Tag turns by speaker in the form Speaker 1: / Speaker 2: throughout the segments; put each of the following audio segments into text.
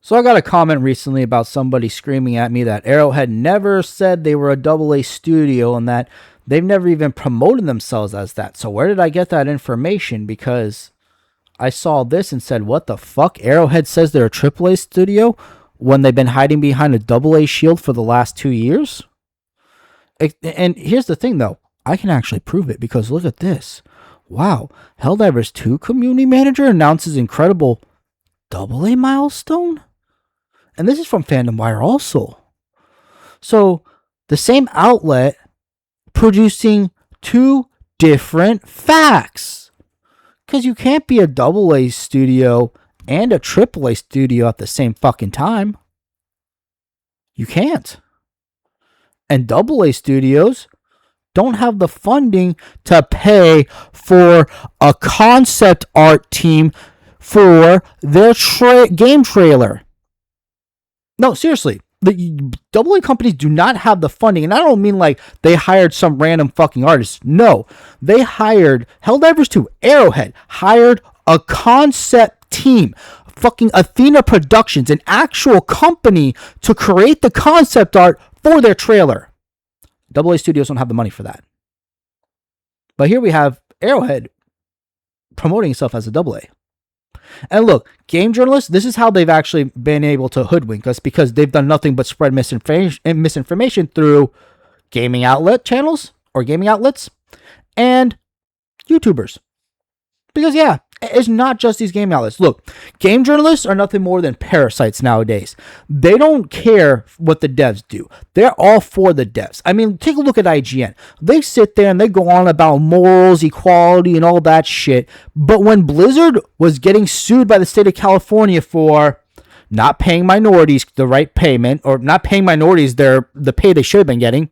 Speaker 1: So I got a comment recently about somebody screaming at me that Arrowhead never said they were a AA studio and that they've never even promoted themselves as that. So where did I get that information? Because I saw this and said, what the fuck? Arrowhead says they're a AAA studio when they've been hiding behind a AA shield for the last 2 years? And here's the thing, though. I can actually prove it because look at this. Wow. Helldivers 2 community manager announces incredible AA milestone? And this is from Fandom Wire also. So the same outlet producing two different facts. Because you can't be a AA studio and a AAA studio at the same fucking time. You can't. And AA studios don't have the funding to pay for a concept art team for their game trailer. No, seriously. The AA companies do not have the funding. And I don't mean like they hired some random fucking artist. No. They hired Helldivers 2, Arrowhead, hired a concept team. Fucking Athena Productions, an actual company to create the concept art for their trailer. AA studios don't have the money for that. But here we have Arrowhead promoting itself as a AA. And look, game journalists, this is how they've actually been able to hoodwink us because they've done nothing but spread misinformation through gaming outlet channels or gaming outlets and YouTubers. Because yeah, it's not just these game outlets. Look, game journalists are nothing more than parasites nowadays. They don't care what the devs do. They're all for the devs. I mean, take a look at IGN. They sit there and they go on about morals, equality, and all that shit. But when Blizzard was getting sued by the state of California for not paying minorities the right payment, or not paying minorities the pay they should have been getting,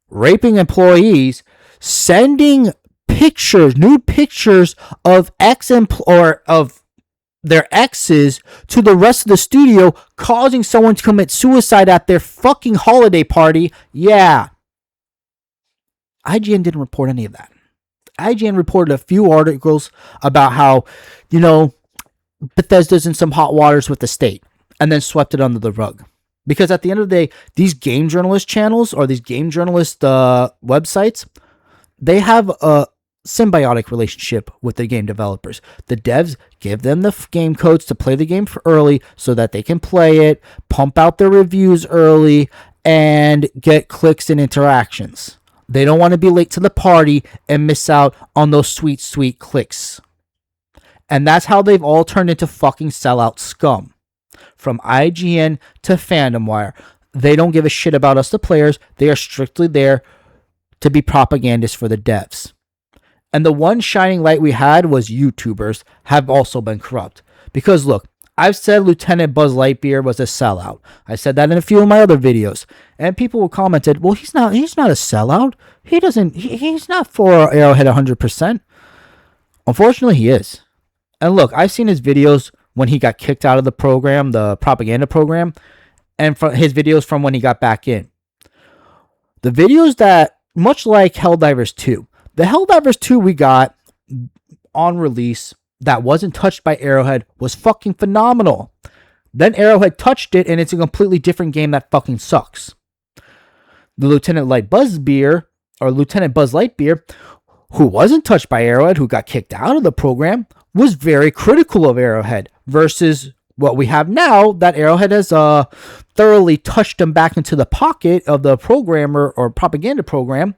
Speaker 1: raping employees, sending nude pictures of of their exes to the rest of the studio, causing someone to commit suicide at their fucking holiday party. Yeah. IGN didn't report any of that. IGN reported a few articles about how, Bethesda's in some hot waters with the state and then swept it under the rug. Because at the end of the day, these game journalist channels or these game journalist websites, they have a symbiotic relationship with the game developers. The devs give them the game codes to play the game for early so that they can play it, pump out their reviews early, and get clicks and interactions. They don't want to be late to the party and miss out on those sweet, sweet clicks. And that's how they've all turned into fucking sellout scum. From IGN to Fandom Wire. They don't give a shit about us, the players. They are strictly there to be propagandists for the devs. And the one shining light we had was YouTubers have also been corrupt. Because look, I've said Lieutenant Buzz Lightyear was a sellout. I said that in a few of my other videos. And people commented, well, he's not a sellout. He's not for Arrowhead 100%. Unfortunately, he is. And look, I've seen his videos when he got kicked out of the program, the propaganda program, and from his videos from when he got back in. The videos that, much like Helldivers 2, the Helldivers 2 we got on release that wasn't touched by Arrowhead was fucking phenomenal. Then Arrowhead touched it and it's a completely different game that fucking sucks. The Lieutenant Buzz Lightyear, who wasn't touched by Arrowhead, who got kicked out of the program, was very critical of Arrowhead versus what we have now that Arrowhead has thoroughly touched him back into the pocket of the programmer or propaganda program.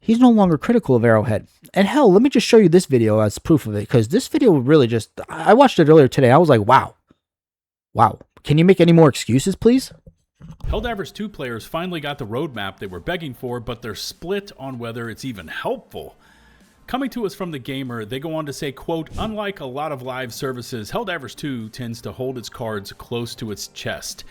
Speaker 1: He's no longer critical of Arrowhead. And hell, let me just show you this video as proof of it. Because this video really I watched it earlier today. I was like, wow. Wow. Can you make any more excuses, please?
Speaker 2: Helldivers 2 players finally got the roadmap they were begging for, but they're split on whether it's even helpful. Coming to us from The Gamer, they go on to say, quote, unlike a lot of live services, Helldivers 2 tends to hold its cards close to its chest.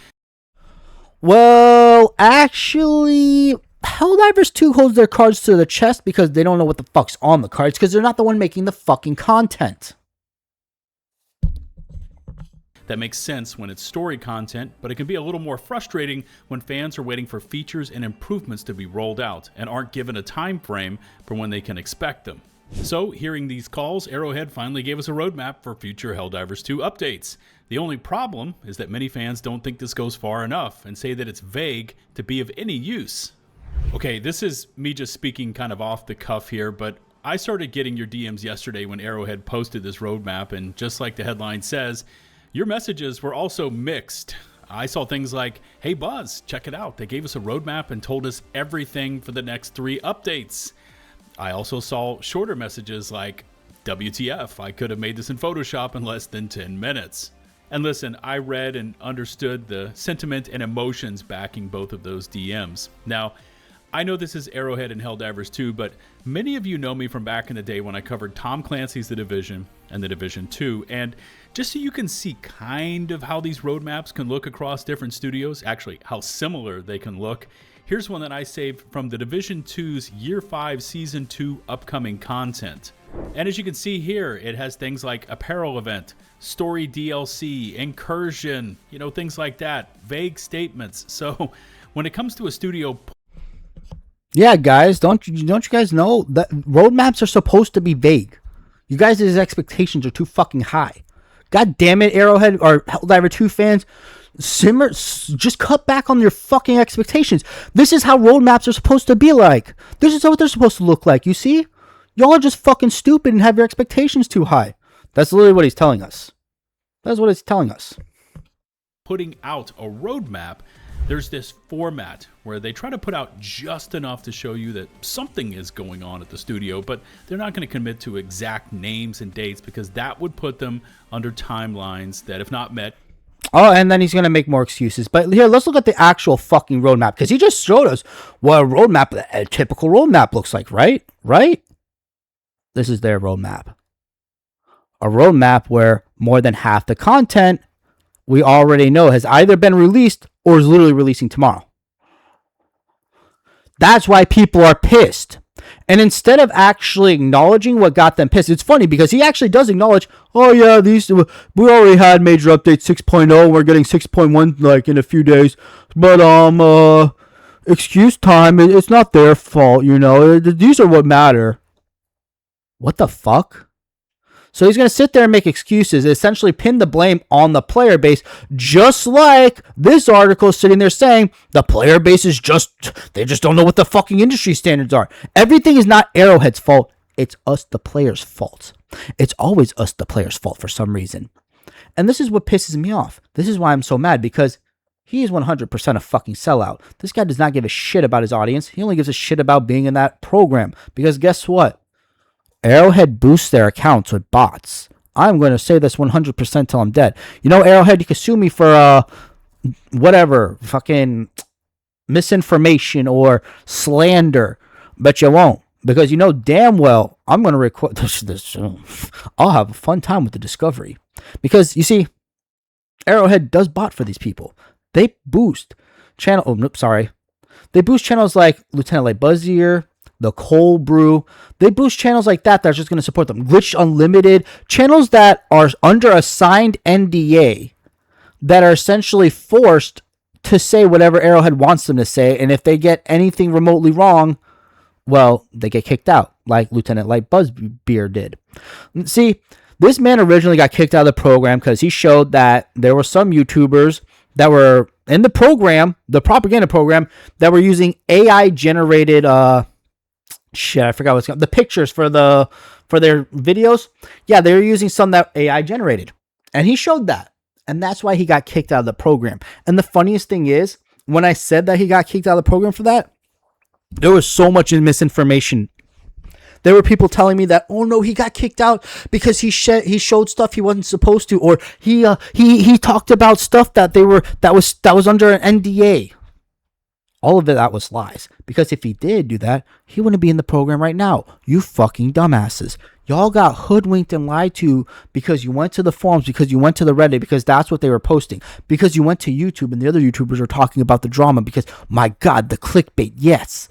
Speaker 1: Well, actually, Helldivers 2 holds their cards to the chest because they don't know what the fuck's on the cards because they're not the one making the fucking content.
Speaker 2: That makes sense when it's story content, but it can be a little more frustrating when fans are waiting for features and improvements to be rolled out and aren't given a time frame for when they can expect them. So, hearing these calls, Arrowhead finally gave us a roadmap for future Helldivers 2 updates. The only problem is that many fans don't think this goes far enough and say that it's vague to be of any use. Okay, this is me just speaking kind of off the cuff here, but I started getting your DMs yesterday when Arrowhead posted this roadmap, and just like the headline says, your messages were also mixed. I saw things like, hey Buzz, check it out. They gave us a roadmap and told us everything for the next 3 updates. I also saw shorter messages like, WTF, I could have made this in Photoshop in less than 10 minutes. And listen, I read and understood the sentiment and emotions backing both of those DMs. Now, I know this is Arrowhead and Helldivers 2, but many of you know me from back in the day when I covered Tom Clancy's The Division and The Division 2, and just so you can see kind of how these roadmaps can look across different studios, actually how similar they can look, here's one that I saved from The Division 2's Year 5 Season 2 upcoming content. And as you can see here, it has things like apparel event, story DLC, incursion, things like that, vague statements. So when it comes to a studio...
Speaker 1: Yeah, guys, don't you guys know that roadmaps are supposed to be vague? You guys' expectations are too fucking high. God damn it, Arrowhead or Helldiver 2 fans. Simmer, just cut back on your fucking expectations. This is how roadmaps are supposed to be like. This is what they're supposed to look like, you see? Y'all are just fucking stupid and have your expectations too high. That's literally what he's telling us. That's what he's telling us.
Speaker 2: Putting out a roadmap, there's this format where they try to put out just enough to show you that something is going on at the studio, but they're not going to commit to exact names and dates because that would put them under timelines that, if not met...
Speaker 1: Oh, and then he's going to make more excuses. But here, let's look at the actual fucking roadmap, because he just showed us what a typical roadmap looks like, right? Right? This is their roadmap. A roadmap where more than half the content we already know has either been released or is literally releasing tomorrow. That's why people are pissed. And instead of actually acknowledging what got them pissed, it's funny because he actually does acknowledge, oh yeah, we already had major update 6.0, we're getting 6.1 like in a few days, but excuse time, it's not their fault, these are what matter. What the fuck? So he's going to sit there and make excuses, essentially pin the blame on the player base, just like this article is sitting there saying the player base is they just don't know what the fucking industry standards are. Everything is not Arrowhead's fault. It's us, the players' fault. It's always us, the players' fault for some reason. And this is what pisses me off. This is why I'm so mad, because he is 100% a fucking sellout. This guy does not give a shit about his audience. He only gives a shit about being in that program. Because guess what? Arrowhead boosts their accounts with bots. I'm going to say this 100% till I'm dead. Arrowhead, you can sue me for whatever, fucking misinformation or slander, but you won't. Because damn well I'm going to record this. I'll have a fun time with the discovery. Because, you see, Arrowhead does bot for these people. They boost They boost channels like Lieutenant Light Buzzier, the Cold Brew. They boost channels like that that's just going to support them. Glitch Unlimited. Channels that are under a signed NDA that are essentially forced to say whatever Arrowhead wants them to say. And if they get anything remotely wrong, well, they get kicked out, like Lieutenant Light Buzzbeer did. See, this man originally got kicked out of the program because he showed that there were some YouTubers that were in the program, the propaganda program, that were using AI-generated I forgot what's called. The pictures for their videos. Yeah, they were using some that AI generated. And he showed that. And that's why he got kicked out of the program. And the funniest thing is, when I said that he got kicked out of the program for that, there was so much misinformation. There were people telling me that, oh no, he got kicked out because he showed stuff he wasn't supposed to, or he talked about stuff that was under an NDA. All of that was lies. Because if he did do that, he wouldn't be in the program right now. You fucking dumbasses. Y'all got hoodwinked and lied to because you went to the forums, because you went to the Reddit, because that's what they were posting. Because you went to YouTube and the other YouTubers were talking about the drama because, my God, the clickbait, yes.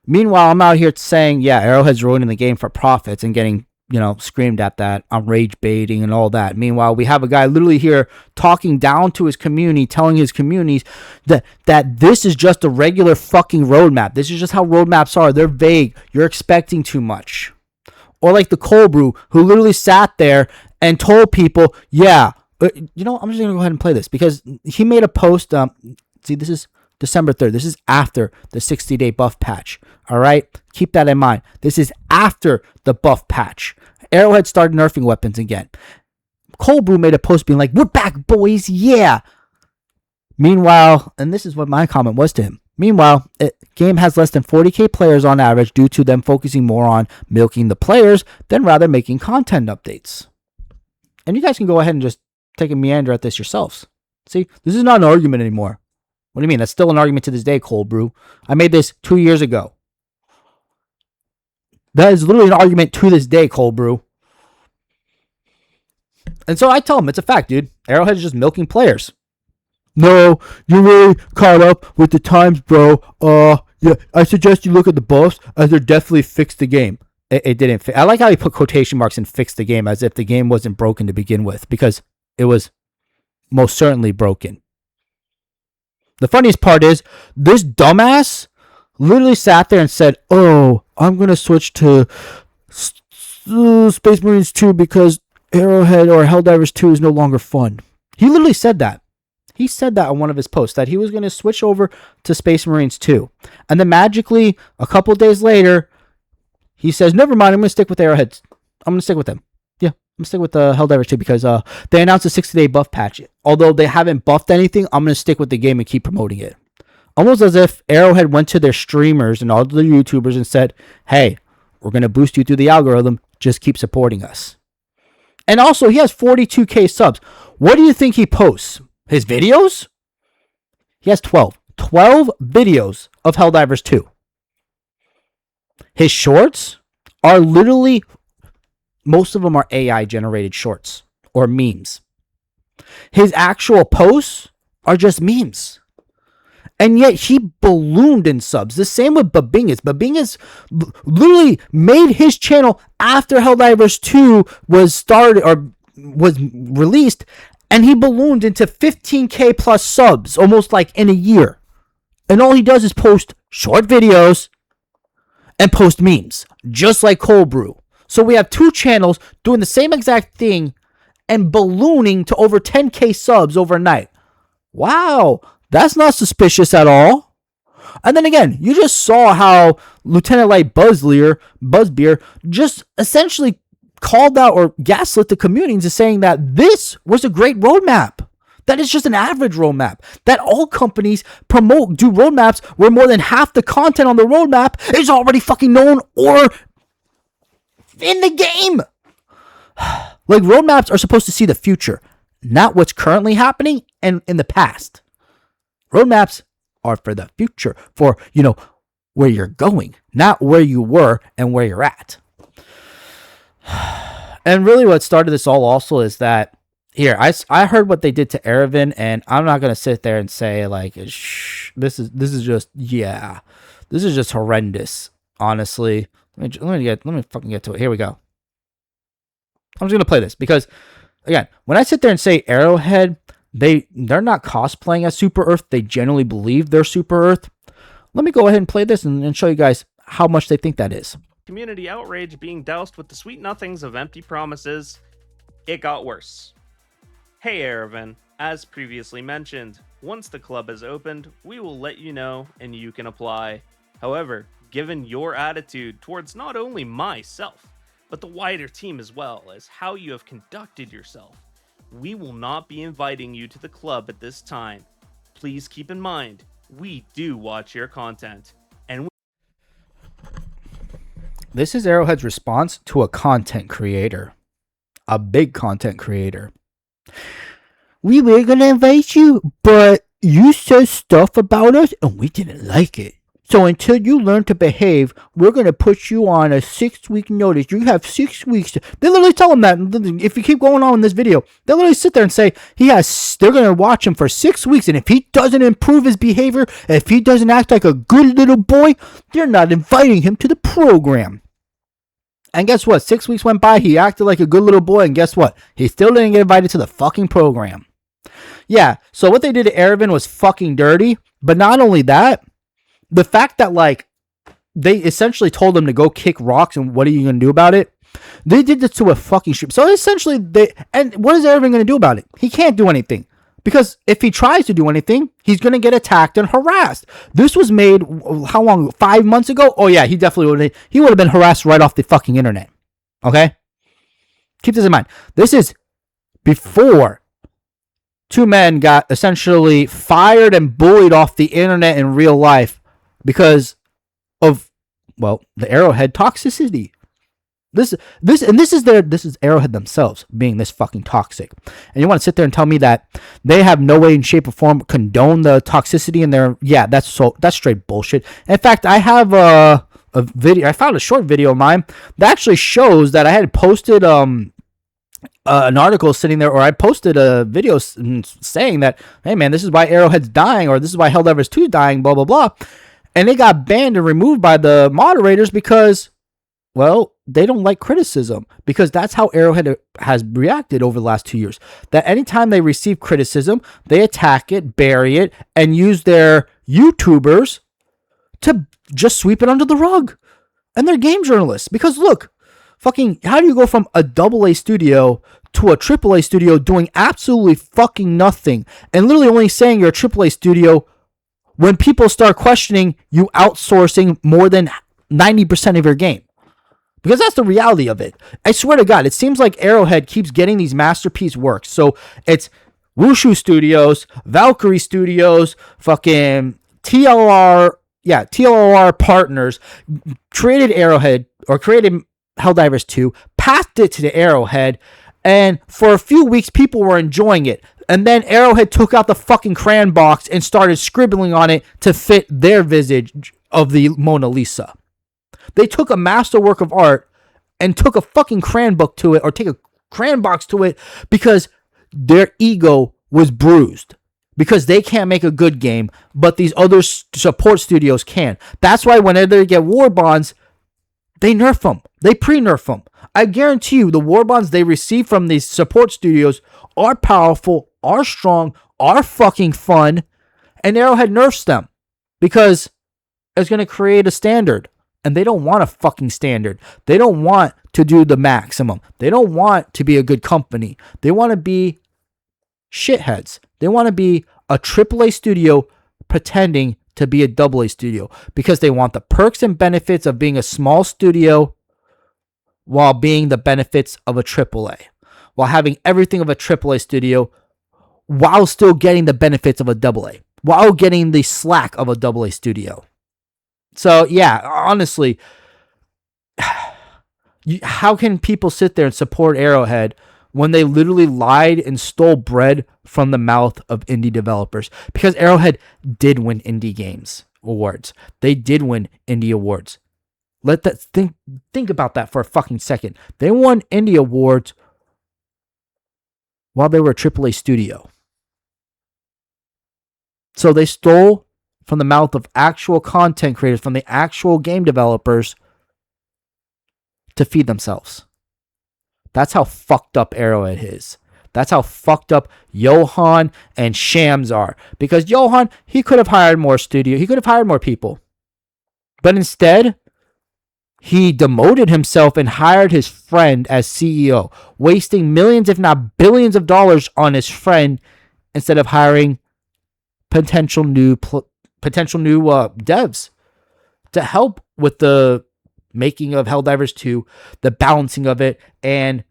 Speaker 1: Meanwhile, I'm out here saying, yeah, Arrowhead's ruining the game for profits and getting, screamed at that on rage baiting and all that. Meanwhile, we have a guy literally here talking down to his community, telling his communities that this is just a regular fucking roadmap. This is just how roadmaps are. They're vague. You're expecting too much. Or like the cold brew who literally sat there and told people, yeah, you know, I'm just going to go ahead and play this because he made a post. See, this is December 3rd. This is after the 60-day buff patch. All right. Keep that in mind. This is after the buff patch. Arrowhead started nerfing weapons again. Cold Brew made a post being like, we're back, boys. Yeah. Meanwhile, and this is what my comment was to him. Meanwhile, game has less than 40k players on average due to them focusing more on milking the players than rather making content updates. And you guys can go ahead and just take a meander at this yourselves. See, this is not an argument anymore. What do you mean? That's still an argument to this day, Cold Brew. I made this 2 years ago. That is literally an argument to this day, Cold Brew. And so I tell him, it's a fact, dude. Arrowhead is just milking players. No, you're really caught up with the times, bro. Yeah, I suggest you look at the buffs as they're definitely fixed the game. It didn't. I like how he put quotation marks and fixed the game as if the game wasn't broken to begin with, because it was most certainly broken. The funniest part is this dumbass literally sat there and said, "Oh, I'm gonna switch to Space Marines 2 because Arrowhead or Helldivers 2 is no longer fun." He literally said that. He said that on one of his posts, that he was going to switch over to Space Marines 2. And then magically, a couple days later, he says, never mind, I'm going to stick with Arrowheads. I'm going to stick with them. Yeah, I'm going to stick with the Helldivers 2 because they announced a 60-day buff patch. Although they haven't buffed anything, I'm going to stick with the game and keep promoting it. Almost as if Arrowhead went to their streamers and all the YouTubers and said, hey, we're going to boost you through the algorithm. Just keep supporting us. And also, he has 42k subs. What do you think he posts? His videos? He has 12. 12 videos of Helldivers 2. His shorts are literally, most of them are AI generated shorts or memes. His actual posts are just memes. And yet he ballooned in subs. The same with Babingas. Babingas literally made his channel after Helldivers 2 was started or was released, and he ballooned into 15k plus subs almost like in a year. And all he does is post short videos and post memes, just like Cold Brew. So we have two channels doing the same exact thing and ballooning to over 10k subs overnight. Wow, that's not suspicious at all. And then again, you just saw how Lieutenant Light Buzzbeer just essentially called out or gaslit the community into saying that this was a great roadmap. That is just an average roadmap. That all companies do roadmaps where more than half the content on the roadmap is already fucking known or in the game. Like, roadmaps are supposed to see the future, not what's currently happening and in the past. Roadmaps are for the future, for, where you're going, not where you were and where you're at. And really what started this all also is that, here, I heard what they did to Eravin, and I'm not going to sit there and say, like, this is just horrendous, honestly. Let me fucking get to it. Here we go. I'm just going to play this because, again, when I sit there and say Arrowhead, they're not cosplaying as Super Earth. They genuinely believe they're Super Earth. Let me go ahead and play this and show you guys how much they think that is.
Speaker 3: Community outrage being doused with the sweet nothings of empty promises. It got worse. Hey Eravin, as previously mentioned, once the club is opened, we will let you know and you can apply. However, given your attitude towards not only myself, but the wider team as well as how you have conducted yourself, we will not be inviting you to the club at this time. Please keep in mind, we do watch your content. And
Speaker 1: this is Arrowhead's response to a content creator. A big content creator. We were going to invite you, but you said stuff about us and we didn't like it. So until you learn to behave, we're going to put you on a 6-week notice. You have 6 weeks. They literally tell him that. If you keep going on in this video, they literally sit there and say they're going to watch him for 6 weeks. And if he doesn't improve his behavior, if he doesn't act like a good little boy, they're not inviting him to the program. And guess what? 6 weeks went by. He acted like a good little boy. And guess what? He still didn't get invited to the fucking program. Yeah. So what they did to Eravin was fucking dirty. But not only that, the fact that, like, they essentially told him to go kick rocks and what are you going to do about it? They did this to a fucking stream. So essentially, and what is Eravin going to do about it? He can't do anything. Because if he tries to do anything, he's going to get attacked and harassed. This was made, how long? 5 months ago? Oh yeah, he definitely would have been harassed right off the fucking internet. Okay? Keep this in mind. This is before two men got essentially fired and bullied off the internet in real life of, well, the Arrowhead toxicity. This is Arrowhead themselves being this fucking toxic. And you want to sit there and tell me that they have no way in shape or form condone the toxicity in their, yeah, that's straight bullshit. In fact, I have a video, I found a short video of mine that actually shows that I had posted an article sitting there, or I posted a video saying that, hey man, this is why Arrowhead's dying, or this is why Helldivers 2 is dying, blah blah blah. And it got banned and removed by the moderators because, well, they don't like criticism, because that's how Arrowhead has reacted over the last 2 years. That anytime they receive criticism, they attack it, bury it, and use their YouTubers to just sweep it under the rug. And they're game journalists. Because look, fucking, how do you go from a AA studio to a AAA studio doing absolutely fucking nothing, and literally only saying you're a AAA studio when people start questioning you outsourcing more than 90% of your game? Because that's the reality of it. I swear to God, it seems like Arrowhead keeps getting these masterpiece works. So it's Wushu Studios, Valkyrie Studios, fucking TLR partners created Arrowhead, or created Helldivers 2, passed it to the Arrowhead, and for a few weeks people were enjoying it. And then Arrowhead took out the fucking crayon box and started scribbling on it to fit their visage of the Mona Lisa. They took a masterwork of art and took a fucking crayon book to it, or take a crayon box to it, because their ego was bruised. Because they can't make a good game, but these other support studios can. That's why whenever they get war bonds, they nerf them. They pre-nerf them. I guarantee you the war bonds they receive from these support studios are powerful, are strong, are fucking fun, and Arrowhead nerfs them because it's going to create a standard. And they don't want a fucking standard. They don't want to do the maximum. They don't want to be a good company. They want to be shitheads. They want to be a AAA studio pretending to be a AA studio, because they want the perks and benefits of being a small studio while being the benefits of a AAA. While having everything of a AAA studio while still getting the benefits of a AA. While getting the slack of a AA studio. So, yeah, honestly, how can people sit there and support Arrowhead when they literally lied and stole bread from the mouth of indie developers? Because Arrowhead did win indie games awards. They did win indie awards. Let that think about that for a fucking second. They won indie awards while they were a AAA studio. So they stole from the mouth of actual content creators, from the actual game developers, to feed themselves. That's how fucked up Arrowhead is. That's how fucked up Johan and Shams are. Because Johan, he could have hired more studio. He could have hired more people. But instead, he demoted himself and hired his friend as CEO, wasting millions, if not billions of dollars on his friend, instead of hiring potential new devs to help with the making of Helldivers 2, the balancing of it, and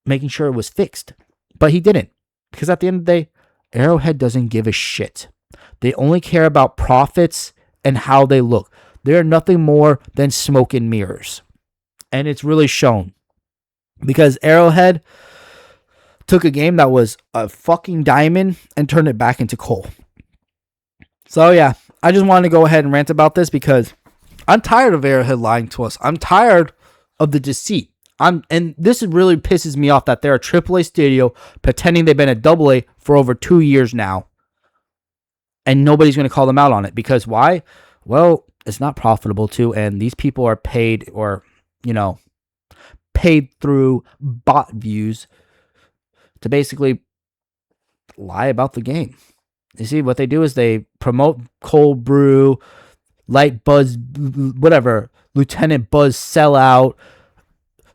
Speaker 1: making sure it was fixed. But he didn't, because at the end of the day, Arrowhead doesn't give a shit. They only care about profits and how they look. They're nothing more than smoke and mirrors. And it's really shown, because Arrowhead took a game that was a fucking diamond and turned it back into coal. So yeah, I just wanted to go ahead and rant about this because I'm tired of Arrowhead lying to us. I'm tired of the deceit. And this really pisses me off that they're a AAA studio pretending they've been a AA for over 2 years now. And nobody's going to call them out on it. Because why? Well, it's not profitable to, and these people are paid, or, paid through bot views to basically lie about the game. You see, what they do is they promote Cold Brew, Light Buzz, whatever, Lieutenant Buzz Sellout,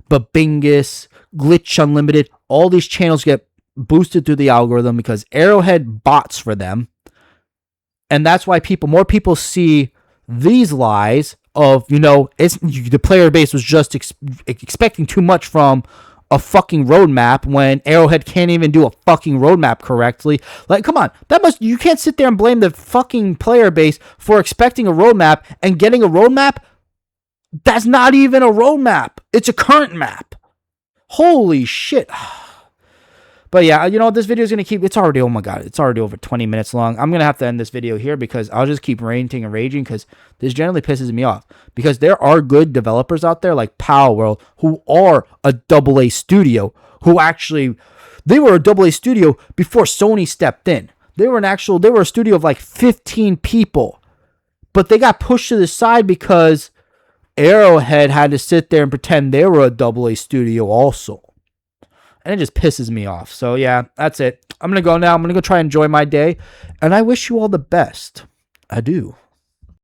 Speaker 1: Babingus, Glitch Unlimited, all these channels get boosted through the algorithm because Arrowhead bots for them. And that's why more people see these lies of, the player base was just expecting too much from a fucking roadmap when Arrowhead can't even do a fucking roadmap correctly. Like, come on, you can't sit there and blame the fucking player base for expecting a roadmap and getting a roadmap that's not even a roadmap. It's a current map. Holy shit. But yeah, this video is going to keep, it's already over 20 minutes long. I'm going to have to end this video here because I'll just keep ranting and raging because this generally pisses me off. Because there are good developers out there like Power World who are a AA studio they were a AA studio before Sony stepped in. They were a studio of like 15 people. But they got pushed to the side because Arrowhead had to sit there and pretend they were a AA studio also. And it just pisses me off. So yeah, that's it. I'm going to go now. I'm going to go try and enjoy my day. And I wish you all the best. Adieu.